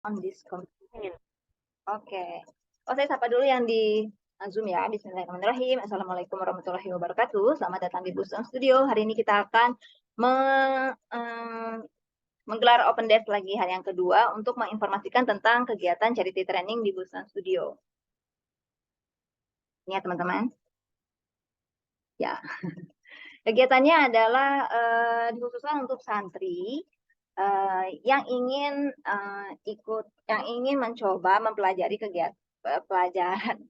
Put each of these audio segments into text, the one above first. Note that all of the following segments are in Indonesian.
on this computer. Oke. Oh, saya sapa dulu yang di Zoom ya. Bismillahirrahmanirrahim. Assalamualaikum warahmatullahi wabarakatuh. Selamat datang di Booster Studio. Hari ini kita akan menggelar Open Desk lagi hari yang kedua untuk menginformasikan tentang kegiatan charity training di Booster Studio. Ini ya teman-teman. Ya. Kegiatannya adalah dikhususkan untuk santri yang ingin mencoba mempelajari kegiatan pelajaran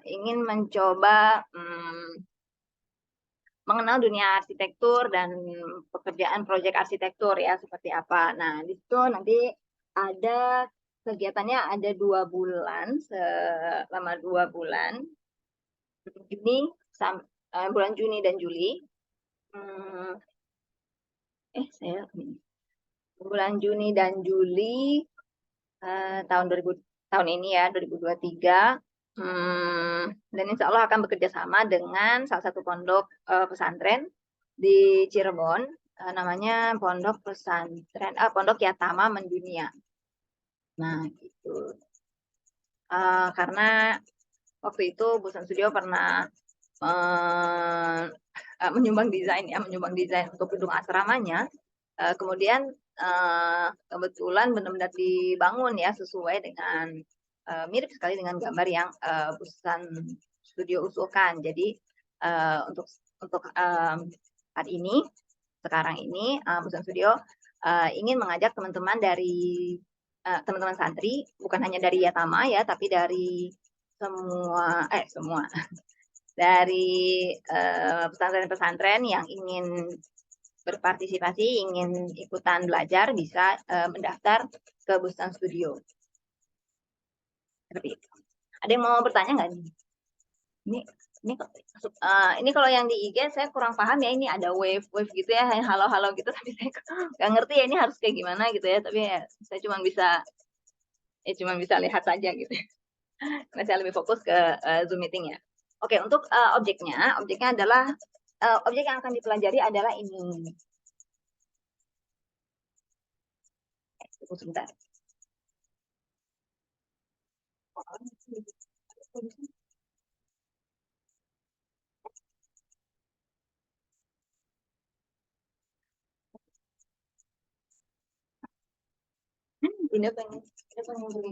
ingin mencoba mengenal dunia arsitektur dan pekerjaan proyek arsitektur ya seperti apa. Nah di situ nanti ada kegiatannya ada 2 bulan, selama 2 bulan, bulan Juni dan Juli. Bulan Juni dan Juli tahun ini ya 2023, dan insya Allah akan bekerja sama dengan salah satu pondok pesantren di Cirebon, namanya Pondok Yatama Mendunia. Nah gitu, karena waktu itu Booster Studio pernah menyumbang desain untuk gedung asramanya. Kemudian kebetulan benar-benar dibangun ya sesuai dengan mirip sekali dengan gambar yang Booster Studio usulkan. Jadi untuk hari ini, sekarang ini Booster Studio ingin mengajak teman-teman dari teman-teman santri, bukan hanya dari Yatama ya, tapi dari semua dari pesantren-pesantren yang ingin berpartisipasi, ingin ikutan belajar, bisa mendaftar ke Booster Studio. Seperti itu. Ada yang mau bertanya nggak nih? Ini kalau yang di IG saya kurang paham ya, ini ada wave gitu ya, halo gitu, tapi saya nggak ngerti ya ini harus kayak gimana gitu ya, tapi ya, saya cuma bisa lihat saja gitu. Karena saya lebih fokus ke Zoom meeting ya. Oke, untuk objeknya adalah objek yang akan dipelajari adalah ini. Tunggu sebentar. Ini pengen beli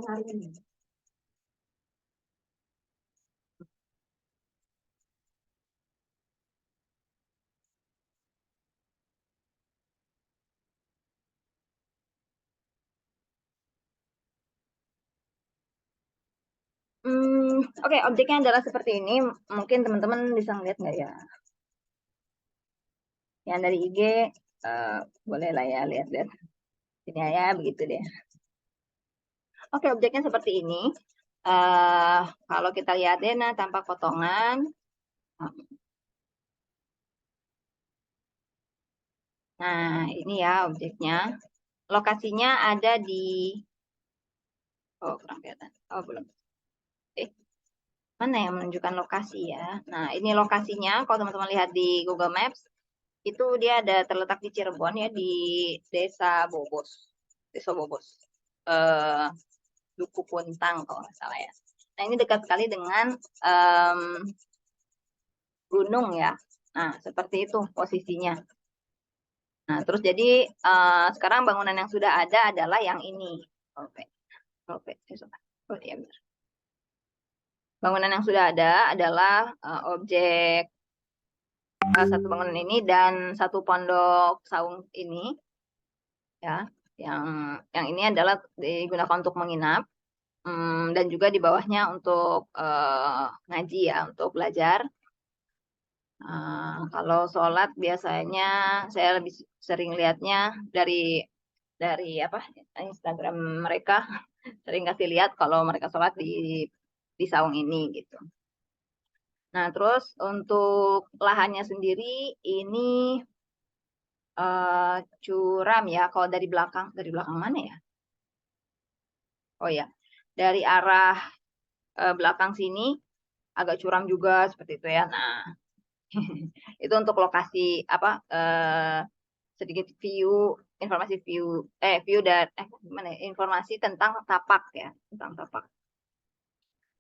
hari ini. Oke, objeknya adalah seperti ini. Mungkin teman-teman bisa ngeliat nggak ya? Yang dari IG boleh lah ya lihat-lihat. Ini ya, begitu deh. Oke, objeknya seperti ini. Kalau kita lihat deh, nah tanpa potongan. Nah, ini ya objeknya. Lokasinya ada di... Oh, kurang kelihatan. Oh, belum. Mana yang menunjukkan lokasi ya? Nah, ini lokasinya. Kalau teman-teman lihat di Google Maps, itu dia ada terletak di Cirebon ya, di Desa Bobos. Duku Puntang kalau nggak salah ya. Nah, ini dekat sekali dengan gunung ya. Nah, seperti itu posisinya. Nah, terus jadi sekarang bangunan yang sudah ada adalah yang ini. Bangunan yang sudah ada adalah objek satu bangunan ini dan satu pondok saung ini. Ya, yang ini adalah digunakan untuk menginap. Dan juga di bawahnya untuk ngaji ya, untuk belajar. Kalau sholat biasanya saya lebih sering lihatnya dari Instagram mereka, sering kasih lihat kalau mereka sholat di saung ini gitu. Nah, terus untuk lahannya sendiri ini curam ya. Kalau dari belakang mana ya? Oh ya, dari arah belakang sini agak curam juga seperti itu ya. Nah, itu untuk lokasi apa sedikit view dan gimana ya, informasi tentang tapak ya, tentang tapak.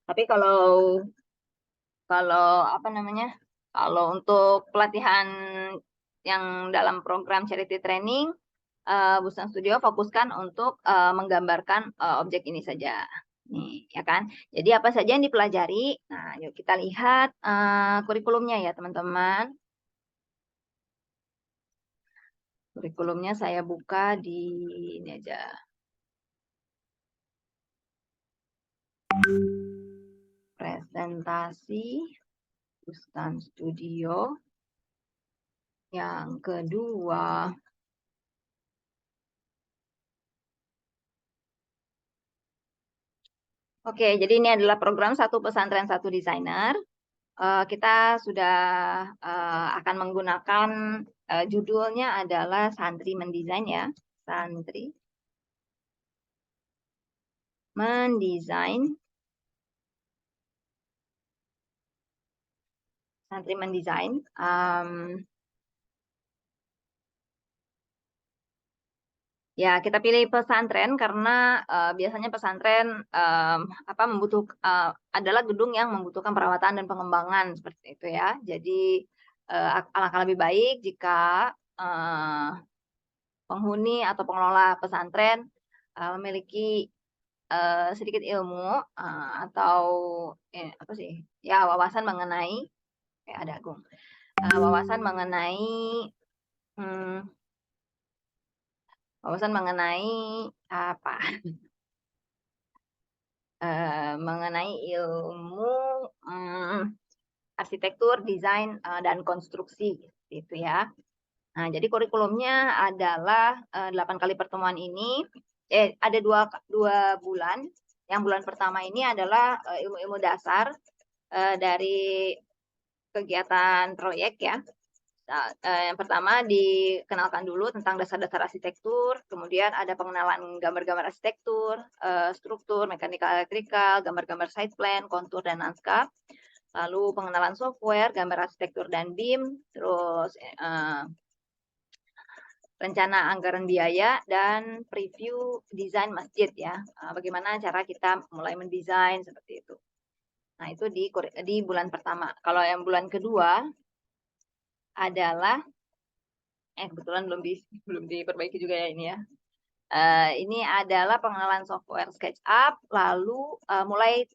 Tapi kalau kalau apa namanya? Kalau untuk pelatihan yang dalam program charity training, Busan Studio fokuskan untuk menggambarkan objek ini saja. Nih, ya kan? Jadi apa saja yang dipelajari? Nah, yuk kita lihat kurikulumnya ya, teman-teman. Kurikulumnya saya buka di ini aja. Presentasi Busan Studio yang kedua. Oke, jadi ini adalah program satu pesantren satu desainer. Kita sudah akan menggunakan judulnya adalah Santri Mendesain ya. Santri Mendesain. Santri Mendesain. Ya, kita pilih pesantren karena biasanya pesantren adalah gedung yang membutuhkan perawatan dan pengembangan seperti itu ya. Jadi alangkah lebih baik jika penghuni atau pengelola pesantren memiliki sedikit ilmu atau apa sih? Ya, wawasan mengenai ada Agung. Wawasan mengenai hmm, wawasan mengenai apa? Mengenai ilmu arsitektur, desain, dan konstruksi gitu ya. Nah, jadi kurikulumnya adalah 8 kali pertemuan ini. Ada dua bulan. Yang bulan pertama ini adalah ilmu-ilmu dasar dari kegiatan proyek ya. Nah, yang pertama dikenalkan dulu tentang dasar-dasar arsitektur, kemudian ada pengenalan gambar-gambar arsitektur, struktur, mekanikal elektrikal, gambar-gambar site plan, kontur, dan lanskap. Lalu pengenalan software, gambar arsitektur dan BIM, terus rencana anggaran biaya, dan preview desain masjid ya. Bagaimana cara kita mulai mendesain seperti itu. Nah, itu di bulan pertama. Kalau yang bulan kedua adalah kebetulan belum diperbaiki juga ya ini ya. Ini adalah pengenalan software SketchUp, lalu mulai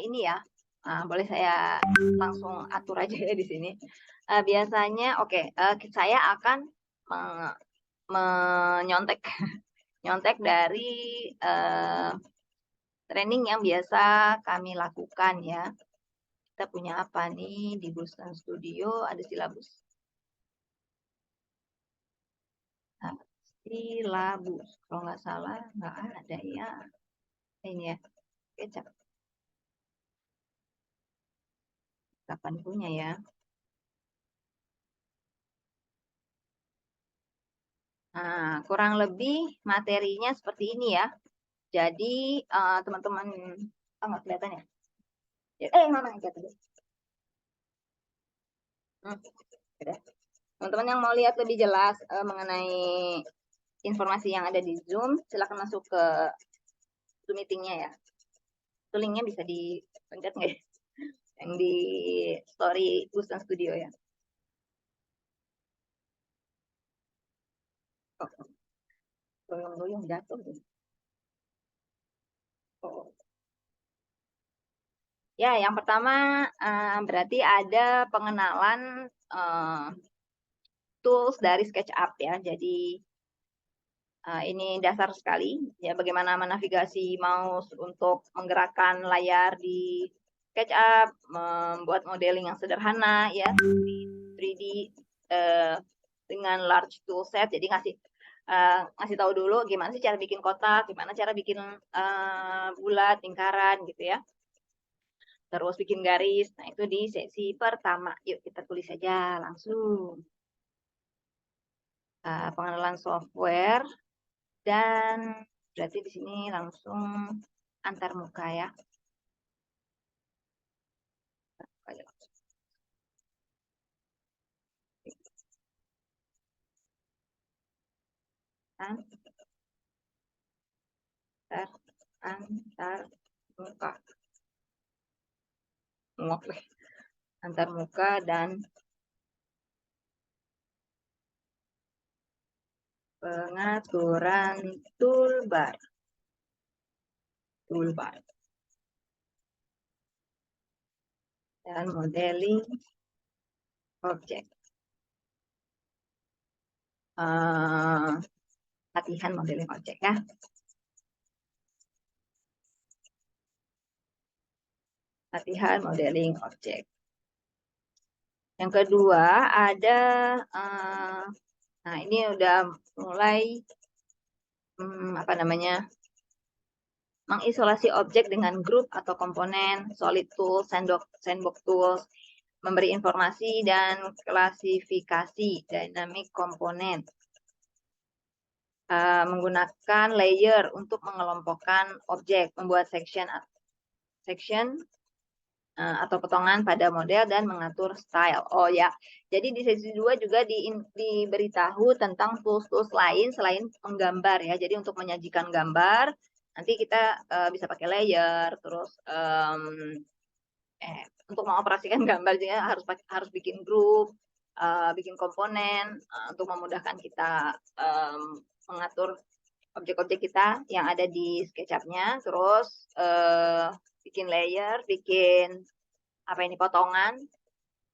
ini ya. Boleh saya langsung atur aja ya di sini. Biasanya saya akan menyontek nyontek dari training yang biasa kami lakukan ya. Kita punya apa nih di Busan Studio, ada silabus. Nah, silabus, kalau nggak salah nggak ada ya. Ini ya, kecap. Kapan punya ya? Nah, kurang lebih materinya seperti ini ya. Jadi teman-teman nggak kelihatan ya? Mana yang kelihatan? Teman-teman yang mau lihat lebih jelas mengenai informasi yang ada di Zoom, silakan masuk ke Zoom meetingnya ya. Itu linknya bisa dipencet nggak ya? Yang di story Busan Studio ya. Goyong-goyong jatuh. Oh. Ya, yang pertama berarti ada pengenalan tools dari SketchUp ya. Jadi ini dasar sekali ya, bagaimana menavigasi mouse untuk menggerakkan layar di SketchUp, membuat modeling yang sederhana ya, 3D dengan large toolset. Jadi ngasih tahu dulu gimana sih cara bikin kotak, gimana cara bikin bulat, lingkaran gitu ya. Terus bikin garis. Nah, itu di sesi pertama. Yuk kita tulis saja langsung. Pengenalan software dan berarti di sini langsung antar muka ya. antar muka. Oke. Antar muka dan pengaturan toolbar. Dan modeling objek. Latihan modeling objek ya. Latihan modeling objek. Yang kedua ada, nah ini udah mulai apa namanya, mengisolasi objek dengan grup atau komponen, solid tools, sandbox tools, memberi informasi dan klasifikasi dynamic komponen, menggunakan layer untuk mengelompokkan objek, membuat section atau potongan pada model dan mengatur style. Oh ya, jadi di sesi 2 juga diberitahu tentang tools-tools lain selain menggambar ya. Jadi untuk menyajikan gambar, nanti kita bisa pakai layer, terus untuk mengoperasikan gambar juga harus bikin grup, bikin komponen untuk memudahkan kita mengatur objek-objek kita yang ada di SketchUp-nya, terus bikin layer, bikin potongan,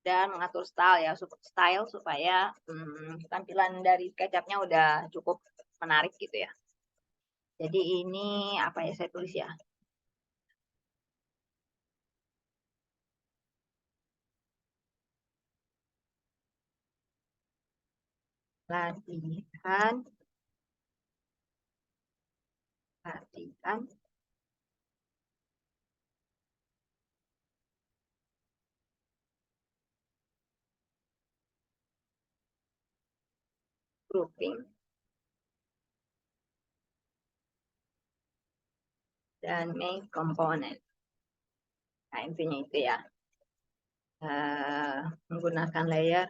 dan mengatur style supaya tampilan dari SketchUp-nya udah cukup menarik gitu ya. Jadi ini apa ya saya tulis ya? Latihan grouping dan make component. Nah, intinya itu ya. Menggunakan layer,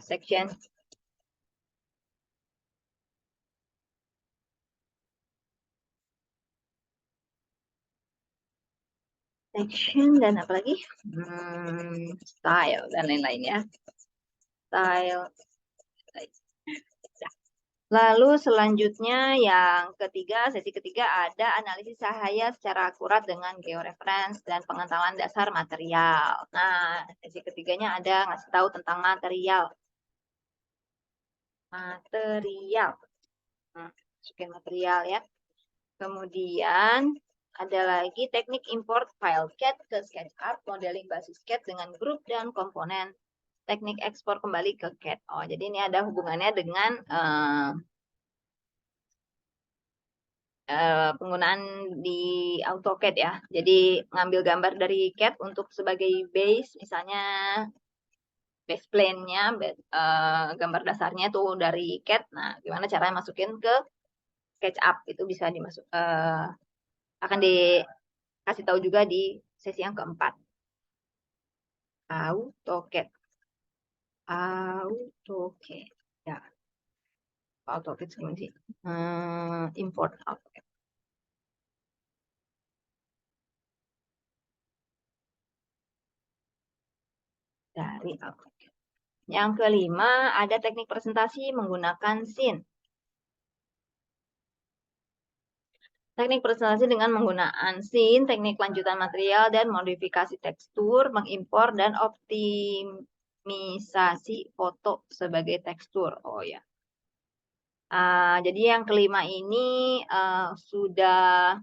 section, dan apa lagi? Style dan lain-lain ya. Style. Lalu selanjutnya yang ketiga, sesi ketiga ada analisis cahaya secara akurat dengan georeference dan pengetahuan dasar material. Nah, sesi ketiganya ada ngasih tahu tentang material. Masukin material ya. Kemudian ada lagi teknik import file CAD ke SketchUp, modeling basis CAD dengan grup dan komponen, teknik ekspor kembali ke CAD. Oh, jadi ini ada hubungannya dengan penggunaan di AutoCAD ya. Jadi ngambil gambar dari CAD untuk sebagai base, misalnya base plane-nya, gambar dasarnya tuh dari CAD. Nah, gimana caranya masukin ke SketchUp itu bisa akan dikasih tahu juga di sesi yang keempat. AutoCAD. Ya. AutoCAD gimana sih? Import AutoCAD. Dari AutoCAD. Yang kelima, ada teknik presentasi menggunakan scene. Teknik presentasi dengan menggunakan scene, teknik lanjutan material, dan modifikasi tekstur, mengimpor, dan optimisasi foto sebagai tekstur. Oh ya. Jadi yang kelima ini sudah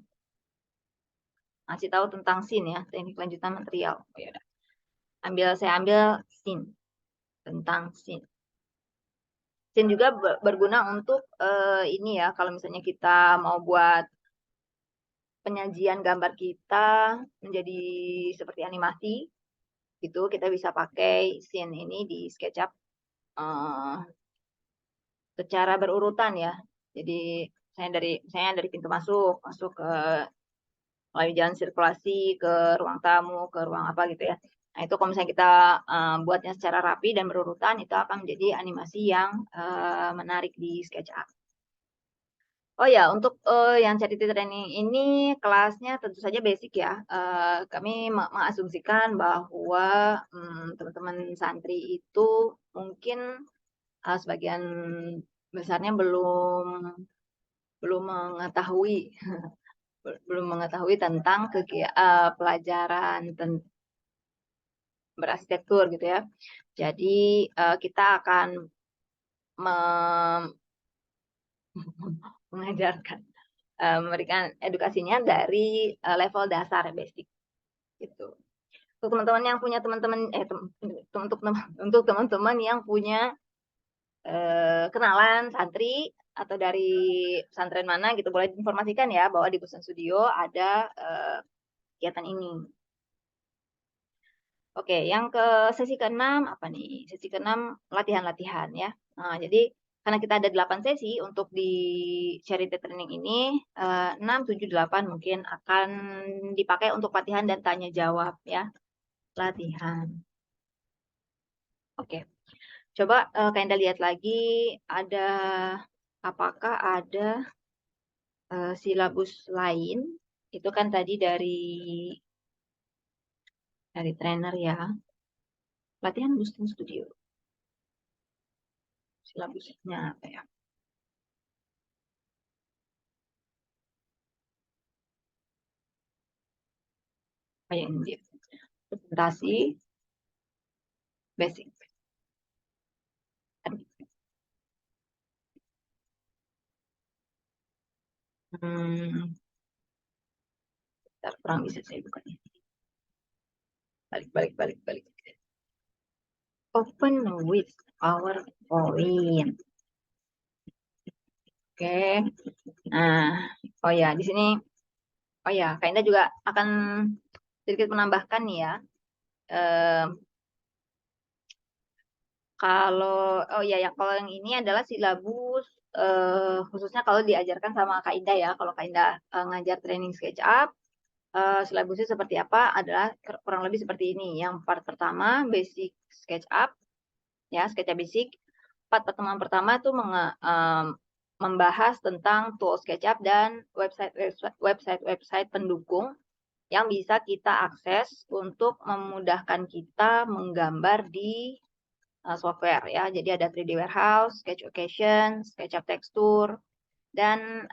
ngasih tahu tentang scene ya, teknik lanjutan material. Oh ya udah. Saya ambil scene, tentang scene. Scene juga berguna untuk ini ya, kalau misalnya kita mau buat penyajian gambar kita menjadi seperti animasi, gitu kita bisa pakai scene ini di SketchUp secara berurutan ya. Jadi saya dari pintu masuk ke melalui jalan sirkulasi ke ruang tamu, ke ruang apa gitu ya. Nah itu kalau misalnya kita buatnya secara rapi dan berurutan, itu akan menjadi animasi yang menarik di SketchUp. Oh ya, untuk yang charity training ini kelasnya tentu saja basic ya. Kami mengasumsikan bahwa teman-teman santri itu mungkin sebagian besarnya belum mengetahui belum mengetahui tentang pelajaran berarsitektur gitu ya. Jadi kita akan mengajarkan memberikan edukasinya dari level dasar basic gitu. Untuk teman-teman yang punya untuk teman-teman yang punya kenalan santri atau dari pesantren mana gitu, boleh diinformasikan ya bahwa di Busan Studio ada kegiatan ini. Oke, yang ke sesi ke-6 apa nih? Sesi ke-6 latihan-latihan ya. Nah, jadi karena kita ada 8 sesi untuk di charity training ini, 6, 7, 8 mungkin akan dipakai untuk latihan dan tanya jawab ya. Latihan. Oke. Coba Kak lihat lagi ada apakah ada silabus lain. Itu kan tadi dari trainer ya. Latihan Boosting Studio. Silabusnya apa ya? Kayak ini dia. Presentasi basic. Hmm, kurang bisa saya buka ini. Balik. Open with PowerPoint. Oke. Nah, oh ya, di sini, oh ya, Kak Indah juga akan sedikit menambahkan nih ya. Eh, oh ya, kalau yang ini adalah silabus khususnya kalau diajarkan sama Kak Indah ya. Kalau Kak Indah ngajar training SketchUp, silabusnya seperti apa adalah kurang lebih seperti ini. Yang part pertama basic SketchUp, ya SketchUp basic. Part pertemuan pertama itu membahas tentang tool SketchUp dan website pendukung yang bisa kita akses untuk memudahkan kita menggambar di software ya. Jadi ada 3D Warehouse, Sketch Occasion, SketchUp Texture, dan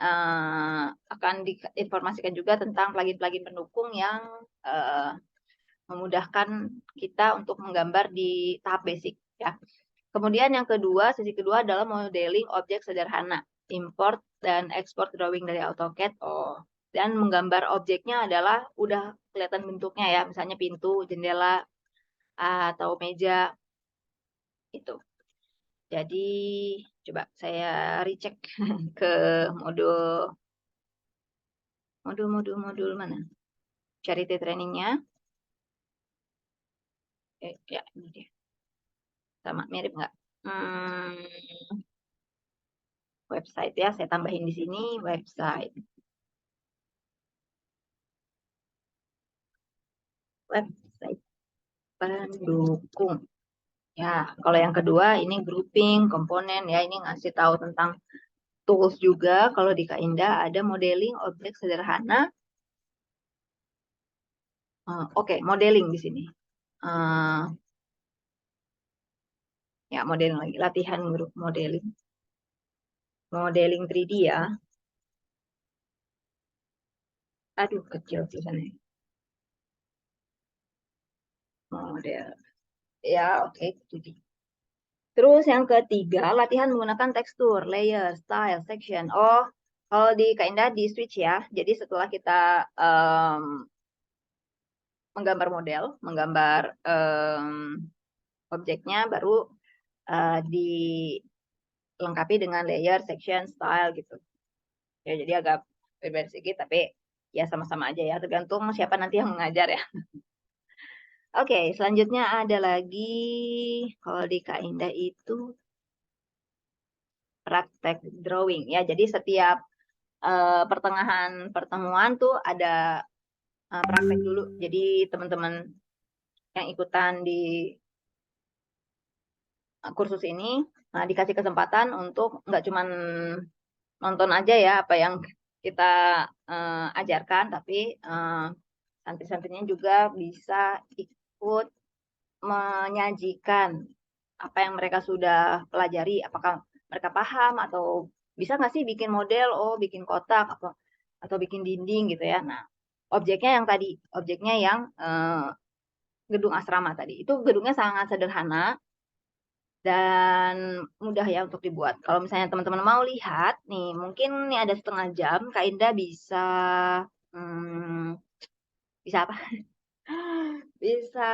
akan diinformasikan juga tentang plugin-plugin pendukung yang memudahkan kita untuk menggambar di tahap basic ya. Kemudian yang kedua, sesi kedua adalah modeling objek sederhana, import dan export drawing dari AutoCAD. Dan menggambar objeknya adalah udah kelihatan bentuknya ya, misalnya pintu, jendela, atau meja itu. Jadi coba saya recheck ke modul mana? Charity trainingnya. Ya ini dia. Sama mirip nggak? Website ya, saya tambahin di sini website. Website pendukung. Ya, kalau yang kedua ini grouping, komponen ya, ini ngasih tahu tentang tools juga. Kalau di Kak Indah ada modeling objek sederhana. Oke, modeling di sini. Ya, modeling lagi, latihan grup modeling. Modeling 3D ya. Aduh, kecil tulisannya. Model. Ya, oke, 2D. Terus yang ketiga, latihan menggunakan tekstur, layer, style, section. Oh, kalau di Kak Indah di switch ya. Jadi setelah kita menggambar model, menggambar objeknya, baru dilengkapi dengan layer, section, style gitu. Ya, jadi agak berbeda sedikit, tapi ya sama-sama aja ya. Tergantung siapa nanti yang mengajar ya. Oke, selanjutnya ada lagi kalau di Kak Indah itu praktek drawing ya. Jadi setiap pertengahan pertemuan tuh ada praktek dulu. Jadi teman-teman yang ikutan di kursus ini dikasih kesempatan untuk nggak cuman nonton aja ya apa yang kita ajarkan, tapi santri-santrinya juga bisa ikut menyajikan apa yang mereka sudah pelajari, apakah mereka paham atau bisa nggak sih bikin model, oh bikin kotak atau bikin dinding gitu ya. Nah, objeknya yang tadi, objeknya yang gedung asrama tadi, itu gedungnya sangat sederhana dan mudah ya untuk dibuat. Kalau misalnya teman-teman mau lihat nih, mungkin nih ada setengah jam, Kak Indah bisa hmm, bisa apa? Bisa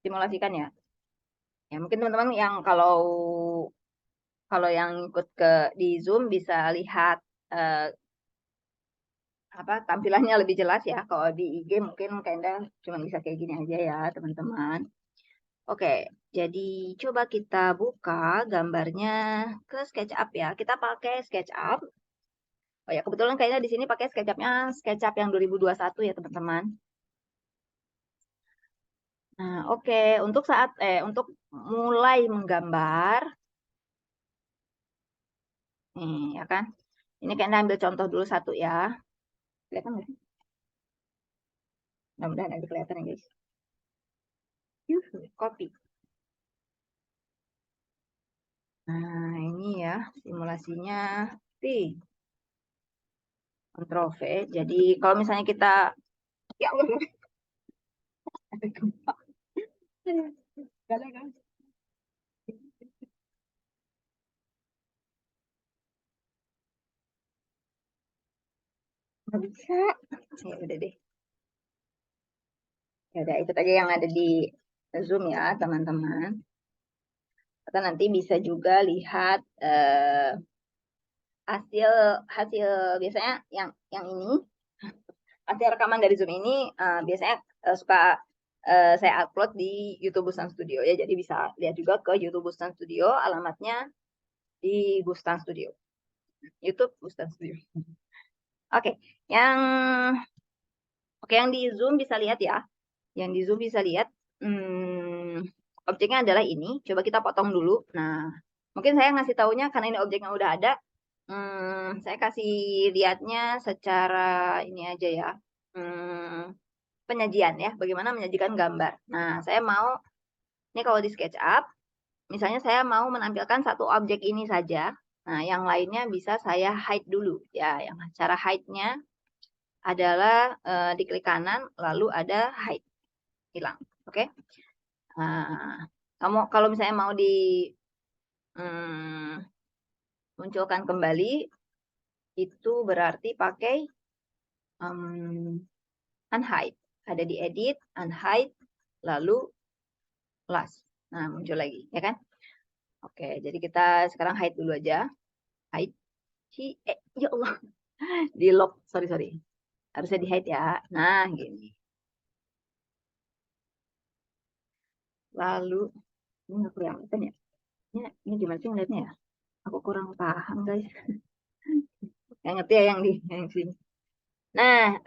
simulasikan ya. Ya mungkin teman-teman yang kalau kalau yang ikut ke di Zoom bisa lihat eh, apa tampilannya lebih jelas ya. Kalau di IG mungkin kayaknya cuma bisa kayak gini aja ya, teman-teman. Oke, jadi coba kita buka gambarnya ke SketchUp ya. Kita pakai SketchUp. Oh ya, kebetulan kayaknya di sini pakai SketchUp-nya SketchUp yang 2021 ya, teman-teman. Nah, oke, untuk mulai menggambar nih ya kan. Ini kayaknya ambil contoh dulu satu ya. Kelihatan nggak sih? Mudah-mudahan nanti kelihatan ya, guys. Copy. Nah, ini ya simulasinya. P. Ctrl V. Jadi kalau misalnya kita ya Allah, ada gempa. Kan? Nggak bisa. Ya udah deh. Ya udah ikut aja yang ada di Zoom ya, teman-teman. Kita nanti bisa juga lihat hasil hasil biasanya yang ini hasil rekaman dari Zoom ini biasanya suka saya upload di YouTube Bustan Studio ya. Jadi bisa lihat juga ke YouTube Bustan Studio, alamatnya di Bustan Studio. YouTube Bustan Studio. Oke, yang yang di Zoom bisa lihat ya. Yang di Zoom bisa lihat objeknya adalah ini. Coba kita potong dulu. Nah, mungkin saya ngasih taunya karena ini objeknya udah ada. Saya kasih lihatnya secara ini aja ya. Penyajian ya, bagaimana menyajikan gambar. Nah, saya mau ini kalau di SketchUp, misalnya saya mau menampilkan satu objek ini saja. Nah, yang lainnya bisa saya hide dulu ya. Yang cara hide-nya adalah diklik kanan lalu ada hide, hilang. Oke. Nah, kamu kalau misalnya mau di hmm, munculkan kembali itu berarti pakai unhide. Ada di edit, unhide, lalu last. Nah, muncul lagi, ya kan? Oke, jadi kita sekarang hide dulu aja. Hide. Ya Allah, di lock. Sorry, sorry. Harusnya di hide ya. Nah, gini. Lalu, ini nggak kelihatan ya? Ini gimana sih ngeliatnya ya? Aku kurang paham, guys. Yang ngerti ya yang sini. Nah,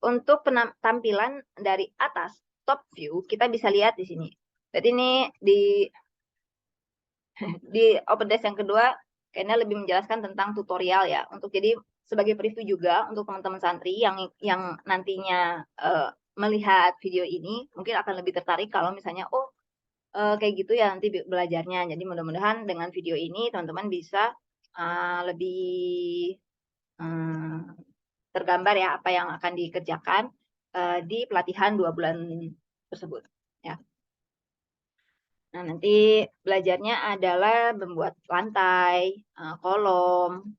untuk tampilan dari atas, top view, kita bisa lihat di sini. Jadi ini di open desk yang kedua, kayaknya lebih menjelaskan tentang tutorial ya. Untuk jadi sebagai preview juga untuk teman-teman santri yang nantinya melihat video ini, mungkin akan lebih tertarik kalau misalnya, oh kayak gitu ya nanti belajarnya. Jadi mudah-mudahan dengan video ini teman-teman bisa lebih um, tergambar ya apa yang akan dikerjakan di pelatihan 2 bulan tersebut. Ya. Nah, nanti belajarnya adalah membuat lantai, kolom,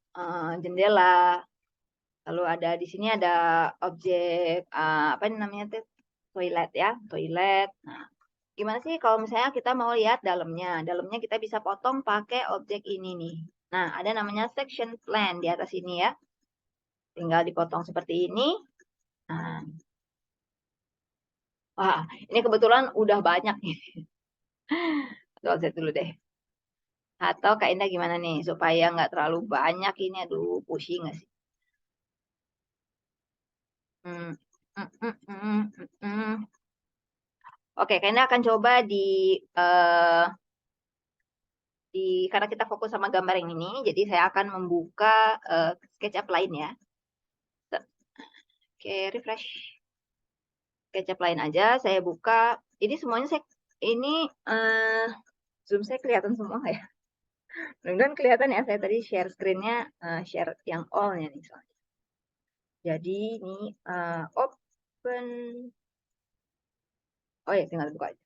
jendela. Lalu ada di sini ada objek apa ini namanya tuh toilet ya, toilet. Nah, gimana sih kalau misalnya kita mau lihat dalamnya? Dalamnya kita bisa potong pakai objek ini nih. Nah, ada namanya section plan di atas ini ya. Tinggal dipotong seperti ini. Nah, wah, ini kebetulan udah banyak nih. Tuh, saya dulu deh. Atau Kak Indah gimana nih supaya nggak terlalu banyak ini, aduh pusing nggak sih? Hmm, mm, mm, mm, mm, mm. Oke, Kak Indah akan coba di eh, karena kita fokus sama gambar yang ini, jadi saya akan membuka SketchUp lain ya. Oke, refresh. SketchUp lain aja, saya buka. Ini semuanya ini zoom saya kelihatan semua ya. Mudah-mudahan kelihatan ya, saya tadi share screen-nya, share yang all-nya nih soalnya. Jadi ini open. Oh ya, tinggal buka aja.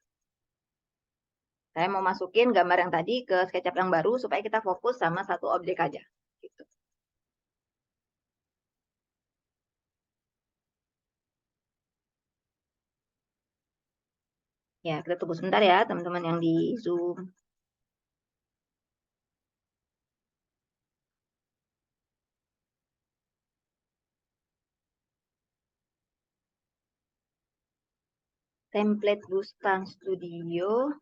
Saya mau masukin gambar yang tadi ke SketchUp yang baru supaya kita fokus sama satu objek aja. Gitu. Ya, kita tunggu sebentar ya teman-teman yang di Zoom. Template Bustan Studio.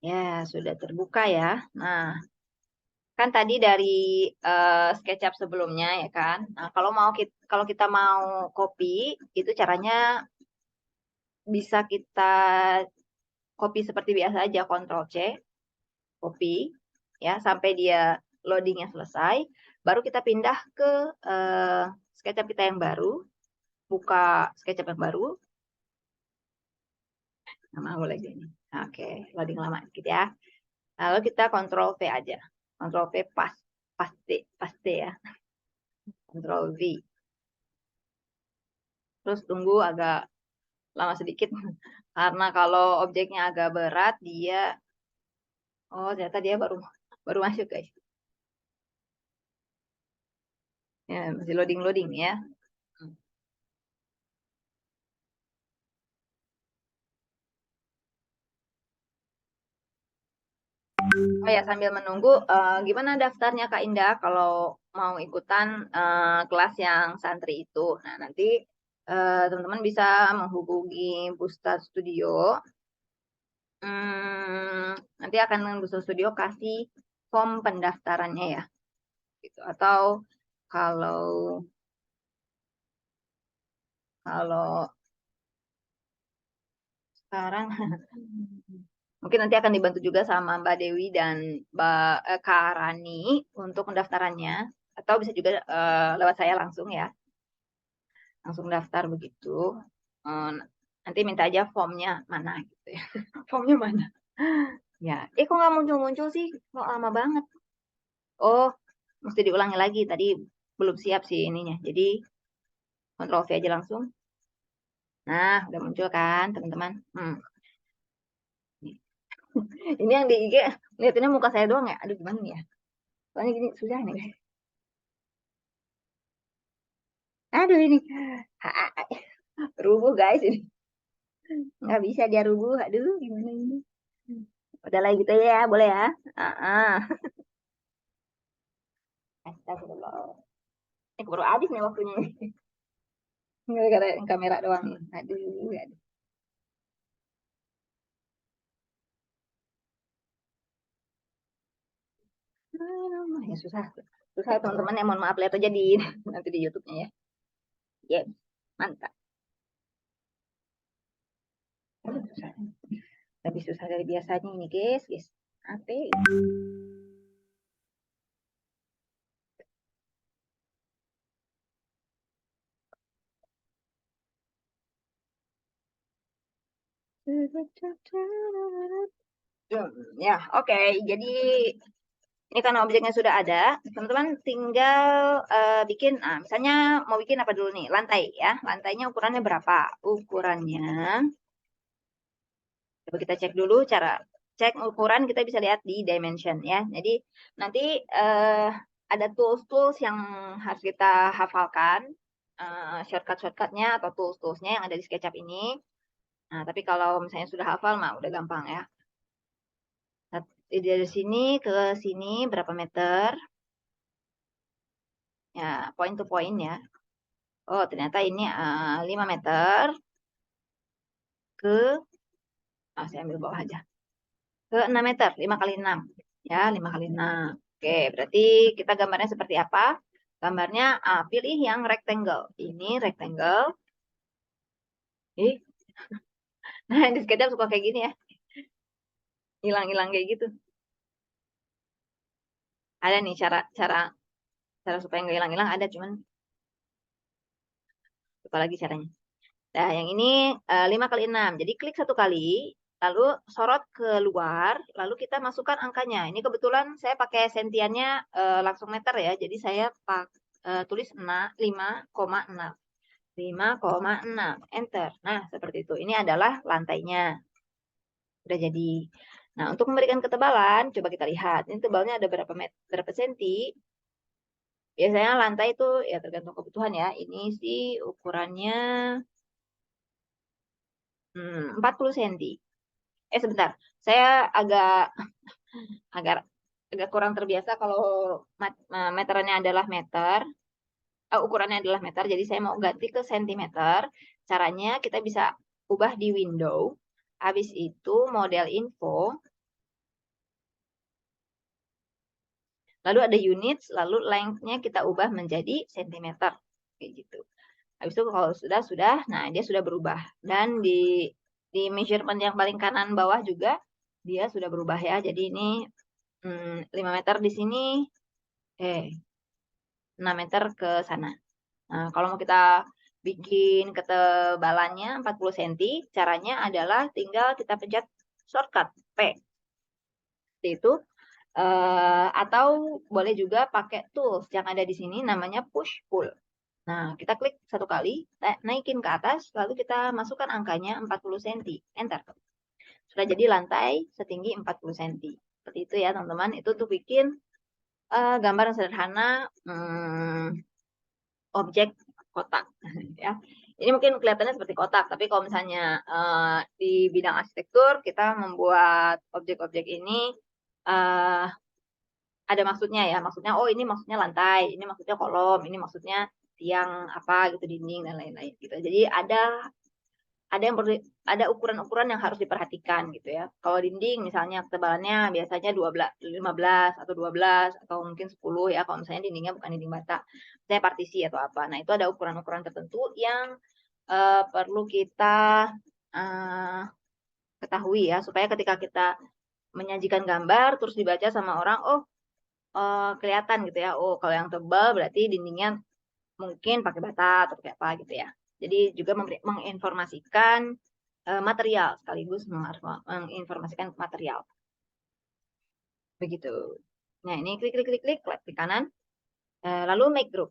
Ya, sudah terbuka ya. Nah, kan tadi dari SketchUp sebelumnya ya kan. Nah, kalau kita mau copy, itu caranya bisa kita copy seperti biasa aja, Ctrl C, copy ya sampai dia loadingnya selesai, baru kita pindah ke SketchUp kita yang baru, buka SketchUp yang baru. Nah, mau lagi ini. Oke, loading lama sedikit ya. Lalu kita Ctrl V aja. Ctrl V paste ya. Ctrl V. Terus tunggu agak lama sedikit. Karena kalau objeknya agak berat, oh ternyata dia baru masuk guys. Ya, masih loading ya. Oh ya, sambil menunggu, gimana daftarnya Kak Indah kalau mau ikutan kelas yang santri itu? Nah, nanti teman-teman bisa menghubungi Booster Studio. Nanti akan Booster Studio kasih form pendaftarannya ya. Gitu. Atau kalau kalau sekarang mungkin nanti akan dibantu juga sama Mbak Dewi dan Kak Rani untuk pendaftarannya. Atau bisa juga lewat saya langsung ya. Langsung daftar begitu. Eh, Nanti minta aja formnya mana gitu ya. Formnya mana? Ya, kok nggak muncul-muncul sih? Kok lama banget? Oh, mesti diulangi lagi. Tadi belum siap sih ininya. Jadi, Ctrl V aja langsung. Nah, udah muncul kan, teman-teman? Ini yang di IG, lihatinnya muka saya doang ya? Aduh, gimana nih ya? Soalnya gini, susah nih. Aduh, ini. Rubuh, guys. Ini. Nggak bisa dia rubuh. Aduh, gimana ini? Udah lah gitu ya, boleh ya? Astagfirullah. Baru habis nih waktunya. Gara-gara kamera doang. Aduh, aduh. Ya susah. Susah teman-teman ya, mohon maaf lihat aja di nanti di YouTube-nya ya. Ya, mantap. Susah. Lebih susah dari biasanya ini, guys, guys. Apa? Ya, oke. Jadi ini karena objeknya sudah ada, teman-teman tinggal bikin, misalnya mau bikin apa dulu nih? Lantai ya. Lantainya ukurannya berapa? Ukurannya, coba kita cek dulu cara cek ukuran, kita bisa lihat di dimension ya. Jadi nanti ada tools-tools yang harus kita hafalkan, shortcut-shortcutnya atau tools-toolsnya yang ada di SketchUp ini. Nah, tapi kalau misalnya sudah hafal, mah udah gampang ya. Nah, dari sini ke sini berapa meter? Ya, point to point ya. Oh, ternyata ini 5 meter ke, saya ambil bawah aja. Ke 6 meter, 5 kali 6. Ya, 5 kali 6. Oke, berarti kita gambarnya seperti apa? Gambarnya, pilih yang rectangle. Ini rectangle. Ih, nah di SketchUp suka kayak gini ya, hilang-hilang kayak gitu. Ada nih cara cara cara supaya nggak hilang-hilang ada, cuman lupa lagi caranya. Nah, yang ini 5 kali 6. Jadi klik satu kali, lalu sorot ke luar, lalu kita masukkan angkanya. Ini kebetulan saya pakai sentiannya langsung meter ya. Jadi saya tulis 5,6. 5,6. Enter. Nah, seperti itu. Ini adalah lantainya. Udah jadi. Nah, untuk memberikan ketebalan, coba kita lihat. Ini tebalnya ada berapa senti. Biasanya lantai itu ya tergantung kebutuhan ya. Ini sih ukurannya 40 cm. Sebentar. Saya agak agak kurang terbiasa kalau meterannya adalah meter. Ukurannya adalah meter, jadi saya mau ganti ke sentimeter. Caranya kita bisa ubah di window. Habis itu model info. Lalu ada units, lalu length-nya kita ubah menjadi sentimeter. Kayak gitu. Habis itu kalau sudah, nah dia sudah berubah. Dan di measurement yang paling kanan bawah juga dia sudah berubah ya. Jadi ini 5 meter di sini, 6 meter ke sana. Nah, kalau mau kita bikin ketebalannya 40 cm, caranya adalah tinggal kita pencet shortcut P. Seperti itu. Atau boleh juga pakai tools yang ada di sini namanya push pull. Nah, kita klik satu kali, naikin ke atas, lalu kita masukkan angkanya 40 cm. Enter. Sudah jadi lantai setinggi 40 cm. Seperti itu ya, teman-teman. Itu untuk bikin gambar yang sederhana, objek kotak. Ya. Ini mungkin kelihatannya seperti kotak, tapi kalau misalnya di bidang arsitektur, kita membuat objek-objek ini ada maksudnya ya. Maksudnya, oh ini maksudnya lantai, ini maksudnya kolom, ini maksudnya tiang apa gitu, dinding dan lain-lain gitu. Jadi ada ukuran-ukuran yang harus diperhatikan gitu ya. Kalau dinding misalnya ketebalannya biasanya 15 atau 12 atau mungkin 10 ya, kalau misalnya dindingnya bukan dinding bata, misalnya partisi atau apa. Nah, itu ada ukuran-ukuran tertentu yang perlu kita uh, ketahui ya, supaya ketika kita menyajikan gambar terus dibaca sama orang, oh kelihatan gitu ya, oh kalau yang tebal berarti dindingnya mungkin pakai bata atau pakai apa gitu ya. Jadi juga menginformasikan material sekaligus menginformasikan material. Begitu. Nah, ini klik klik klik klik klik kanan. Lalu make group.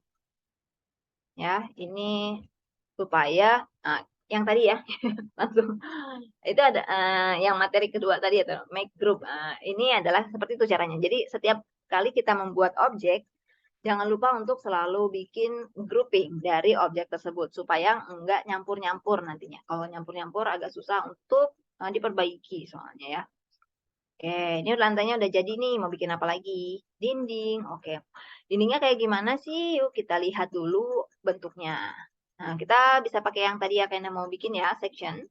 Ya, ini supaya yang tadi ya langsung itu ada yang materi kedua tadi atau make group. Ini adalah seperti itu caranya. Jadi setiap kali kita membuat objek, jangan lupa untuk selalu bikin grouping dari objek tersebut supaya enggak nyampur-nyampur nantinya. Kalau nyampur-nyampur agak susah untuk diperbaiki soalnya ya. Oke, ini lantainya udah jadi nih. Mau bikin apa lagi? Dinding. Oke. Dindingnya kayak gimana sih? Yuk kita lihat dulu bentuknya. Nah, kita bisa pakai yang tadi ya, kayak mau bikin ya, section.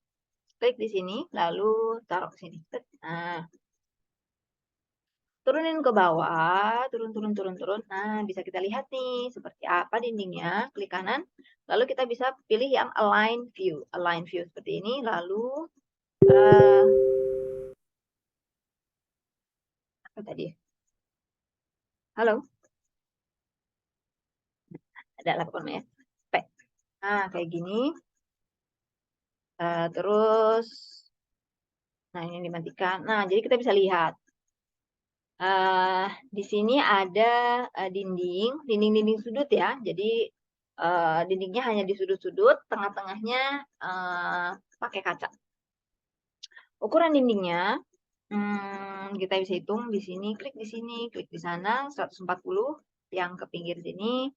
Klik di sini, lalu taruh sini. Nah, turunin ke bawah, turun, turun, turun, turun. Nah, bisa kita lihat nih, seperti apa dindingnya. Klik kanan, lalu kita bisa pilih yang align view. Align view seperti ini, lalu uh, apa tadi? Halo, ada lapor ya. Nah, kayak gini. Terus, nah ini dimatikan. Nah, jadi kita bisa lihat. Di sini ada dinding-dinding sudut ya. Jadi dindingnya hanya di sudut-sudut, tengah-tengahnya pakai kaca. Ukuran dindingnya kita bisa hitung di sini, klik di sana 140 yang ke pinggir sini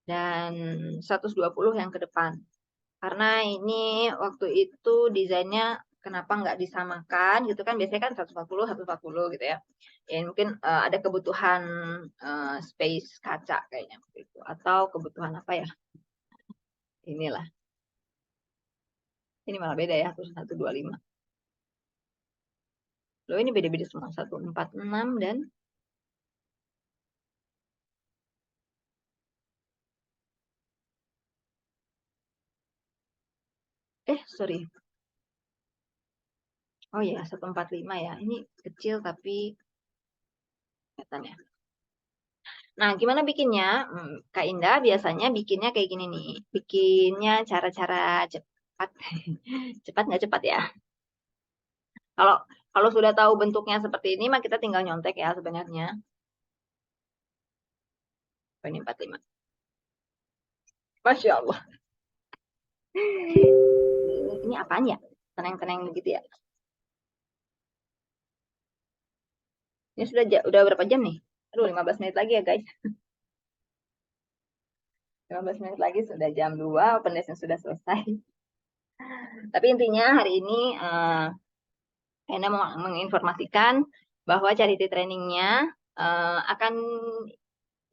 dan 120 yang ke depan. Karena ini waktu itu desainnya kenapa nggak disamakan gitu kan, biasanya kan 140 gitu ya. Ya mungkin ada kebutuhan space kaca kayaknya gitu. Atau kebutuhan apa ya, inilah. Ini malah beda ya, 125. Loh ini beda-beda semua, 146 dan Sorry. Oh ya, 145 ya. Ini kecil tapi kelihatannya. Nah, gimana bikinnya? Kak Indah biasanya bikinnya kayak gini nih. Bikinnya cara-cara cepat. Cepat nggak cepat ya? Kalau kalau sudah tahu bentuknya seperti ini, mah kita tinggal nyontek ya sebenarnya. Oh, ini 45. Masya Allah. Ini apaan ya? Tenang-tenang begitu ya. Ini udah berapa jam nih? Aduh, 15 menit lagi ya guys. 15 menit lagi sudah jam 2, open lesson sudah selesai. Tapi intinya hari ini Ena mau menginformasikan bahwa charity trainingnya akan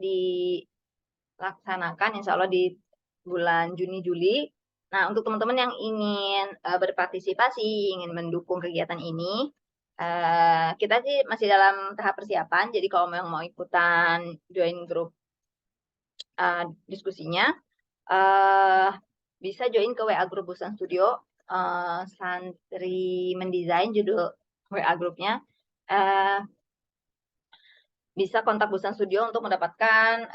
dilaksanakan insya Allah di bulan Juni-Juli. Nah, untuk teman-teman yang ingin berpartisipasi, ingin mendukung kegiatan ini, kita sih masih dalam tahap persiapan. Jadi kalau memang mau ikutan join grup diskusinya, uh, bisa join ke WA grup Busan Studio, Santri Mendesain judul WA grupnya. Bisa kontak Busan Studio untuk mendapatkan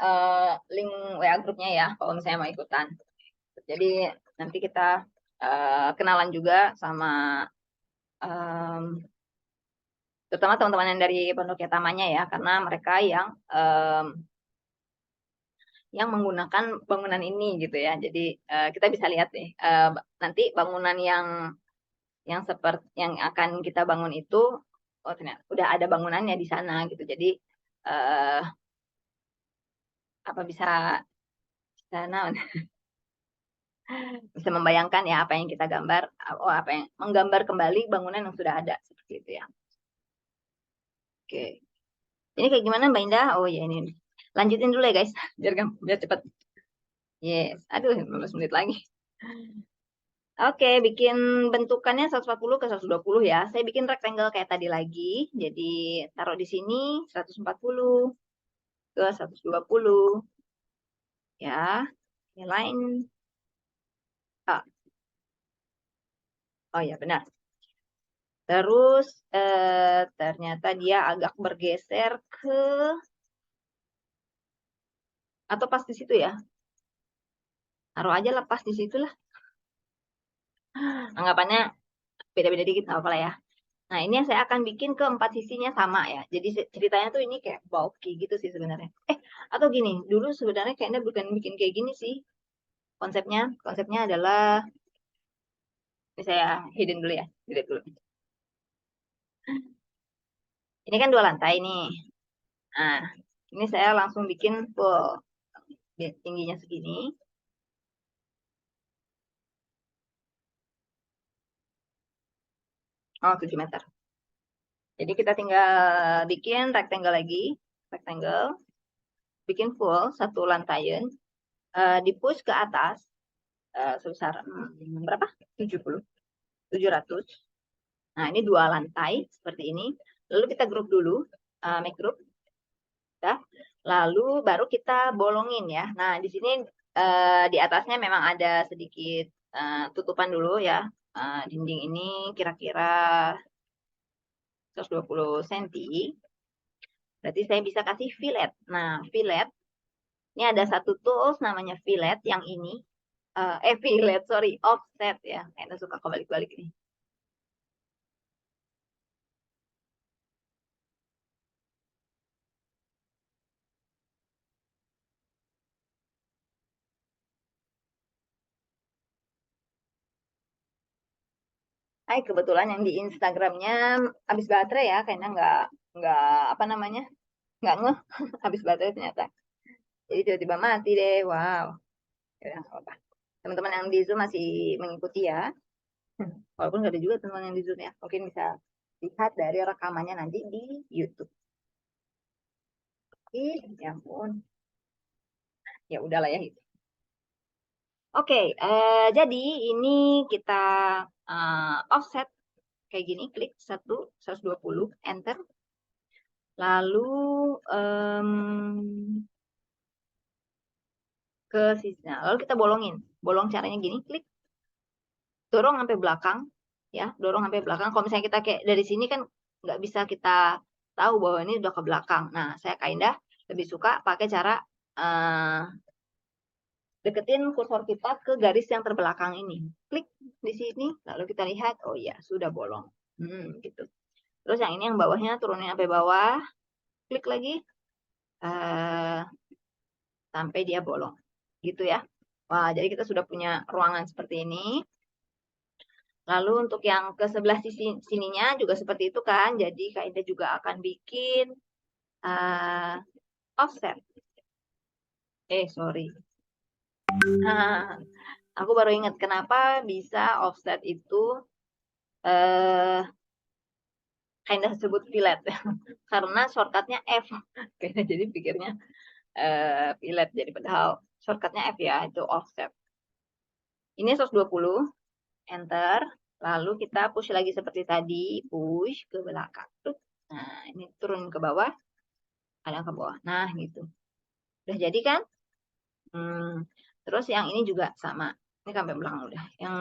link WA grupnya ya, kalau misalnya mau ikutan. Jadi nanti kita kenalan juga sama terutama teman-teman yang dari Pondok Tamanya ya, karena mereka yang menggunakan bangunan ini gitu ya. Jadi kita bisa lihat nih nanti bangunan yang seperti yang akan kita bangun itu, oh ternyata udah ada bangunannya di sana gitu. Jadi uh, apa bisa sana bisa membayangkan ya apa yang kita gambar, apa yang menggambar kembali bangunan yang sudah ada seperti itu ya. Oke, ini kayak gimana Mbak Indah? Oh ya ini lanjutin dulu ya guys, biar cepat. Yes, aduh 15 menit lagi. Oke, bikin bentukannya 140 ke 120 ya. Saya bikin rectangle kayak tadi lagi. Jadi taruh di sini 140 ke 120 ya. Yang lain. Ah, oh ya benar. Terus ternyata dia agak bergeser ke atau pas di situ ya. Taruh aja lah pas di situ lah. Anggapannya beda-beda dikit nggak apa-apa lah ya. Nah, ini yang saya akan bikin keempat sisinya sama ya. Jadi ceritanya tuh ini kayak bulky gitu sih sebenarnya. Atau gini, dulu sebenarnya kayaknya bukan bikin kayak gini sih. Konsepnya adalah, ini saya hidden dulu ya. Delete dulu. Ini kan 2 lantai nih. Nah, ini saya langsung bikin full. Tingginya segini. Oh, 7 meter. Jadi kita tinggal bikin rectangle lagi. Rectangle. Bikin full satu lantaian. Di-push ke atas. Sebesar berapa? 70. 700. Nah, ini 2 lantai seperti ini. Lalu kita grup dulu, make group. Ya. Lalu baru kita bolongin ya. Nah, di sini di atasnya memang ada sedikit tutupan dulu ya. Dinding ini kira-kira 120 cm. Berarti saya bisa kasih fillet. Nah, fillet. Ini ada satu tools namanya fillet yang ini. Fillet, sorry, offset ya. Kayaknya suka kebalik-balik nih. Kebetulan yang di Instagramnya habis baterai ya, kayaknya nggak apa namanya, nggak ngeh habis baterai ternyata. Jadi tiba-tiba mati deh, wow. Ya, nggak apa-apa. Teman-teman yang di Zoom masih mengikuti ya, walaupun nggak ada juga teman yang di Zoom ya, mungkin bisa lihat dari rekamannya nanti di YouTube. Ya ampun, ya udahlah ya itu. Oke, jadi ini kita offset kayak gini, klik 120, enter. Lalu ke sisi. Nah, lalu kita bolongin. Bolong caranya gini, klik. dorong sampai belakang, ya, dorong sampai belakang. Kalau misalnya kita kayak dari sini kan nggak bisa kita tahu bahwa ini udah ke belakang. Nah, saya Indah lebih suka pakai cara, eee, deketin kursor kita ke garis yang terbelakang ini. Klik di sini, lalu kita lihat, oh iya, sudah bolong. Gitu. Terus yang ini yang bawahnya turunin sampai bawah, klik lagi, eee, sampai dia bolong, gitu ya. Wah, jadi kita sudah punya ruangan seperti ini. Lalu untuk yang ke sebelah sininya juga seperti itu kan, jadi Kak Ida juga akan bikin, offset. Sorry. Nah, aku baru ingat kenapa bisa offset itu, eee, Kak Ida sebut fillet, karena shortcut-nya F. Kak Ida jadi pikirnya, fillet, jadi padahal shortcut-nya F ya, itu offset. Ini 120, enter, lalu kita push lagi seperti tadi, push ke belakang, nah ini turun ke bawah, kadang ke bawah, nah gitu. Udah jadi kan? Terus yang ini juga sama, ini sampai belakang udah. Yang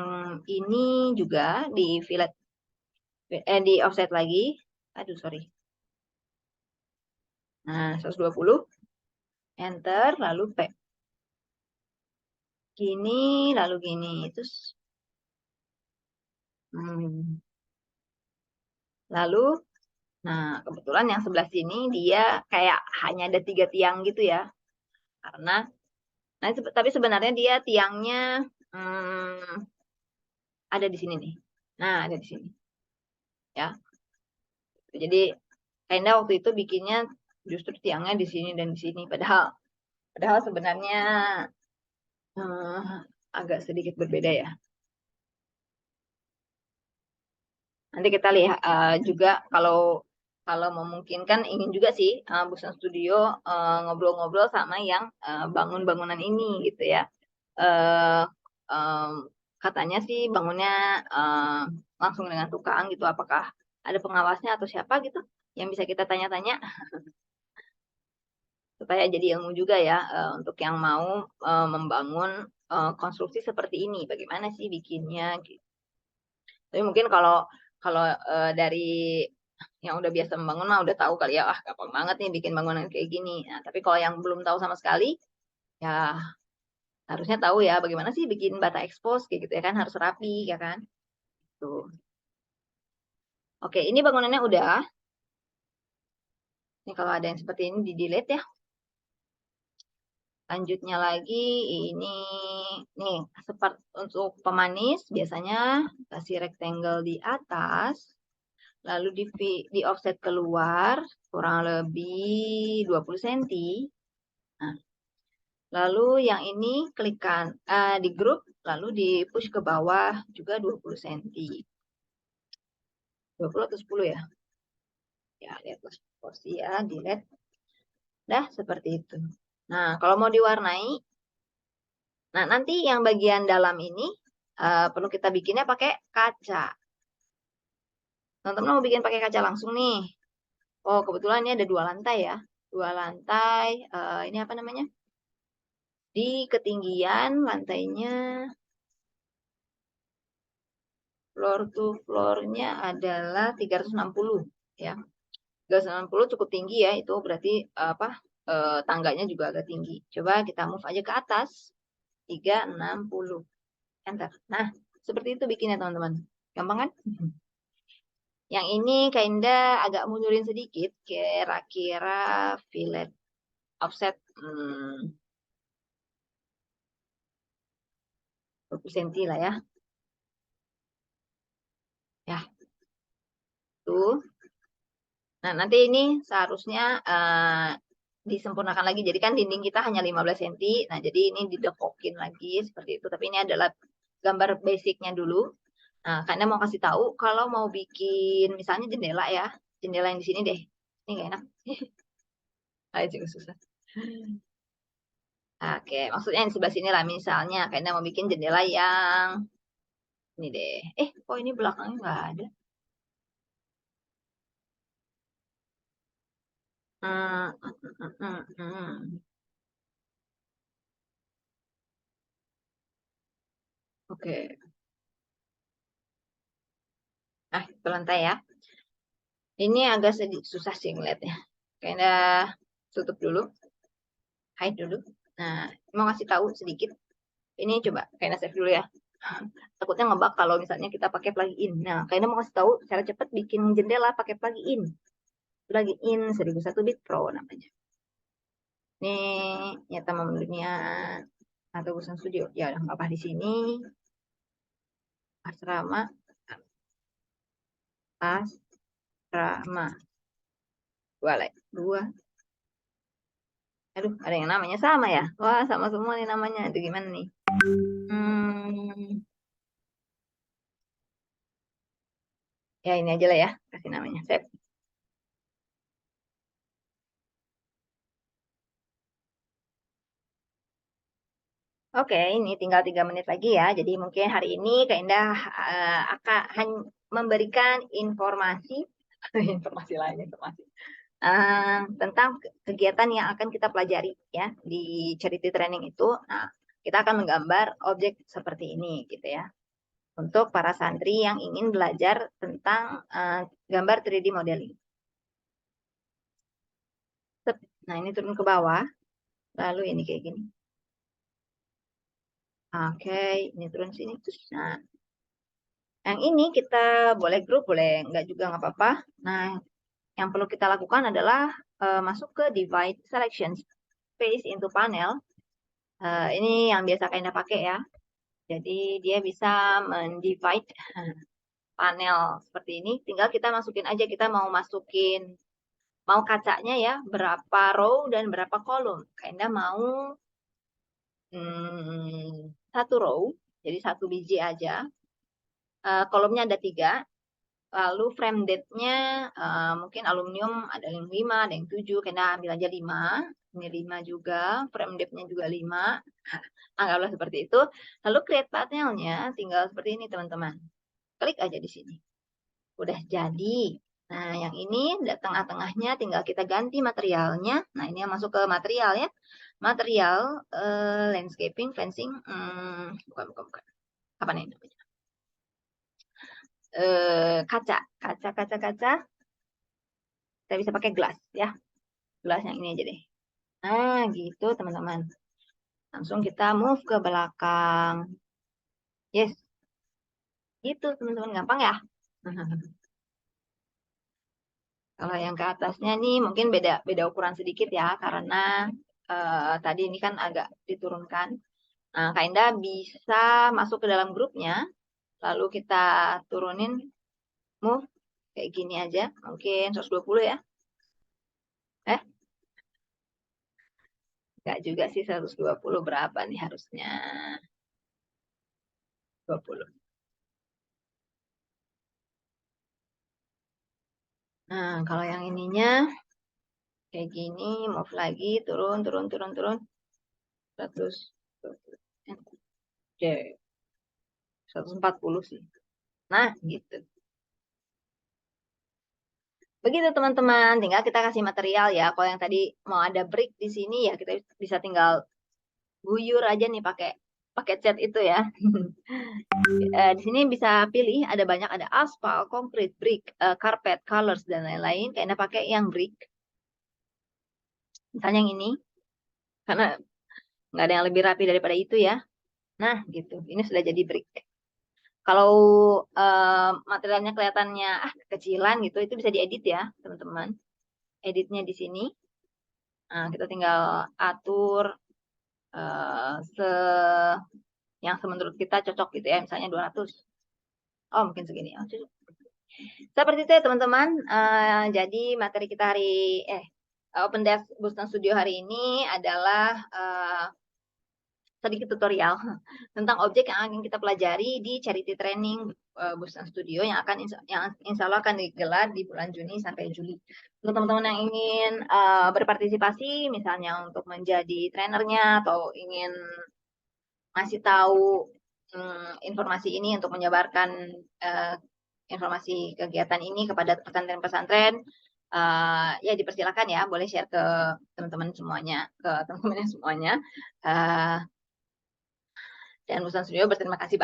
ini juga di fillet, di offset lagi, aduh sorry. Nah, 120, enter, lalu P. Gini, lalu gini, terus lalu, nah kebetulan yang sebelah sini dia kayak hanya ada 3 tiang gitu ya, karena, nah tapi sebenarnya dia tiangnya, ada di sini nih. Nah, ada di sini. Ya. Jadi Enda waktu itu bikinnya justru tiangnya di sini dan di sini, padahal sebenarnya agak sedikit berbeda ya. Nanti kita lihat juga kalau memungkinkan ingin juga sih Busan Studio ngobrol-ngobrol sama yang bangun bangunan ini gitu ya. Katanya sih bangunnya langsung dengan tukang gitu. Apakah ada pengawasnya atau siapa gitu yang bisa kita tanya-tanya supaya jadi ilmu juga ya untuk yang mau membangun konstruksi seperti ini. Bagaimana sih bikinnya? Gitu. Tapi mungkin kalau kalau dari yang udah biasa membangun mah udah tahu kali ya, gampang banget nih bikin bangunan kayak gini. Nah, tapi kalau yang belum tahu sama sekali, ya harusnya tahu ya bagaimana sih bikin bata expose kayak gitu ya kan, harus rapi ya kan. Tuh. Oke, ini bangunannya udah. Ini kalau ada yang seperti ini di delete ya. Lanjutnya lagi ini nih seperti untuk pemanis biasanya kasih rectangle di atas, lalu di offset keluar kurang lebih 20 cm. Nah, lalu yang ini klikkan di grup, lalu di push ke bawah juga 20 cm. 20 atau 10 ya? Ya, lihat posisi ya, dilihat. Dah seperti itu. Nah, kalau mau diwarnai, nah nanti yang bagian dalam ini perlu kita bikinnya pakai kaca. Teman-teman mau bikin pakai kaca langsung nih. Oh, kebetulan ini ada 2 lantai ya. 2 lantai, ini apa namanya? Di ketinggian lantainya, floor to floor-nya adalah 360 ya. 360 cukup tinggi ya, itu berarti tangganya juga agak tinggi. Coba kita move aja ke atas. 360. Enter. Nah, seperti itu bikinnya teman-teman. Gampang kan? Yang ini kinda agak mundurin sedikit, kira-kira fillet offset 20 cm lah ya. Ya, tuh. Nah, nanti ini seharusnya disempurnakan lagi. Jadi kan dinding kita hanya 15 cm. Nah, jadi ini didekokin lagi seperti itu. Tapi ini adalah gambar basicnya dulu. Nah, karena mau kasih tahu kalau mau bikin misalnya jendela ya. Jendela yang di sini deh. Ini nggak enak. Ayo juga susah. Oke, maksudnya yang di sebelah sini lah misalnya. Karena mau bikin jendela yang ini deh. Kok ini belakangnya nggak ada? Oke. ke lantai ya. Ini agak sedikit susah sih ngeliatnya. Kayaknya tutup dulu, hide dulu. Nah, mau ngasih tahu sedikit. Ini coba kayaknya save dulu ya. Takutnya ngebug kalau misalnya kita pakai plugin. Nah, kayaknya mau kasih tahu cara cepat bikin jendela pakai plugin. Plugin 1001 Bit Pro namanya. Ini nyata menunya atau Busan Studio. Ya, udah nggak apa di sini. Asrama, asrama. Dua. Aduh, ada yang namanya sama ya? Wah, sama semua nih namanya. Itu gimana nih? Hmm, ya ini aja lah ya, kasih namanya. Save. Oke, ini tinggal 3 menit lagi ya. Jadi mungkin hari ini Kak Indah akan memberikan informasi, informasi lain, informasi tentang kegiatan yang akan kita pelajari ya di Charity Training itu. Nah, kita akan menggambar objek seperti ini gitu ya. Untuk para santri yang ingin belajar tentang gambar 3D modeling. Nah, ini turun ke bawah. Lalu ini kayak gini. Oke, ini turun sini. Nah, yang ini kita boleh grup, boleh enggak juga nggak apa-apa. Nah, yang perlu kita lakukan adalah masuk ke divide selection space into panel. Ini yang biasa kalian pakai ya. Jadi dia bisa mendivide panel seperti ini. Tinggal kita masukin aja, kita mau masukin, mau kacanya ya, berapa row dan berapa kolom. Kalian mau satu row, jadi satu biji aja. Kolomnya ada 3. Lalu frame date-nya mungkin aluminium ada yang 5, ada yang 7. Kena ambil aja 5. Ini 5 juga. Frame date-nya juga 5. Anggaplah seperti itu. Lalu create panel-nya tinggal seperti ini teman-teman. Klik aja di sini. Udah jadi. Nah, yang ini tengah-tengahnya tinggal kita ganti materialnya. Nah, ini yang masuk ke material ya. Material, landscaping, fencing. Bukan. Apa nih namanya? Kaca. Kita bisa pakai gelas ya. Gelas yang ini aja deh. Nah, gitu teman-teman. Langsung kita move ke belakang. Yes. Gitu teman-teman, gampang ya. Kalau yang ke atasnya nih mungkin beda ukuran sedikit ya, karena tadi ini kan agak diturunkan. Nah, Kak Indah bisa masuk ke dalam grupnya, lalu kita turunin, move kayak gini aja, mungkin 120 ya. Enggak juga sih 120, berapa nih harusnya? 20. Nah, kalau yang ininya kayak gini, move lagi, turun. 100. Oke, 140 sih. Nah, gitu. Begitu teman-teman, tinggal kita kasih material ya. Kalau yang tadi mau ada brick di sini ya kita bisa tinggal guyur aja nih pakai pakai cat itu ya. Di sini bisa pilih, ada banyak, ada aspal, konkrit, brick, carpet, colors dan lain-lain. Kayaknya pakai yang brick. Misalnya yang ini, karena nggak ada yang lebih rapi daripada itu ya. Nah, gitu. Ini sudah jadi brick. Kalau materialnya kelihatannya kekecilan gitu, itu bisa diedit ya, teman-teman. Editnya di sini. Nah, kita tinggal atur se yang menurut kita cocok gitu ya, misalnya 200. Oh, mungkin segini. Oh, cocok. Seperti itu ya, teman-teman. Jadi materi kita Open Desk Boston Studio hari ini adalah sedikit tutorial tentang objek yang akan kita pelajari di Charity Training Boston Studio yang insya Allah akan digelar di bulan Juni sampai Juli. Untuk teman-teman yang ingin berpartisipasi, misalnya untuk menjadi trainernya atau ingin ngasih tahu informasi ini untuk menyebarkan informasi kegiatan ini kepada pesantren-pesantren, ya dipersilakan ya, boleh share ke teman-teman semuanya, dan Busan Studio berterima kasih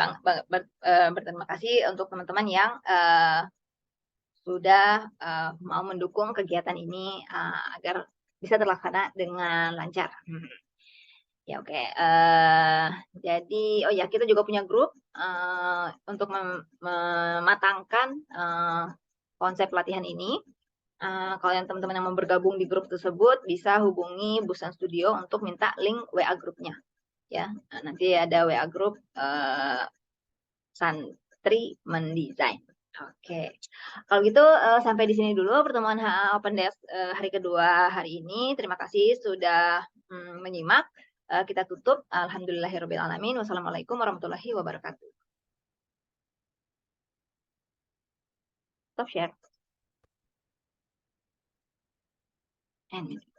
berterima kasih untuk teman-teman yang sudah mau mendukung kegiatan ini agar bisa terlaksana dengan lancar. Ya oke, jadi oh ya kita juga punya grup, untuk mematangkan, konsep latihan ini. Kalau yang teman-teman yang mau bergabung di grup tersebut bisa hubungi Busan Studio untuk minta link WA grupnya, ya. Nanti ada WA grup, Santri Mendesain. Oke. Kalau gitu, sampai di sini dulu pertemuan Open Desk, hari kedua hari ini. Terima kasih sudah, menyimak. Kita tutup. Alhamdulillahirabbil alamin. Wassalamualaikum warahmatullahi wabarakatuh. Stop share. End.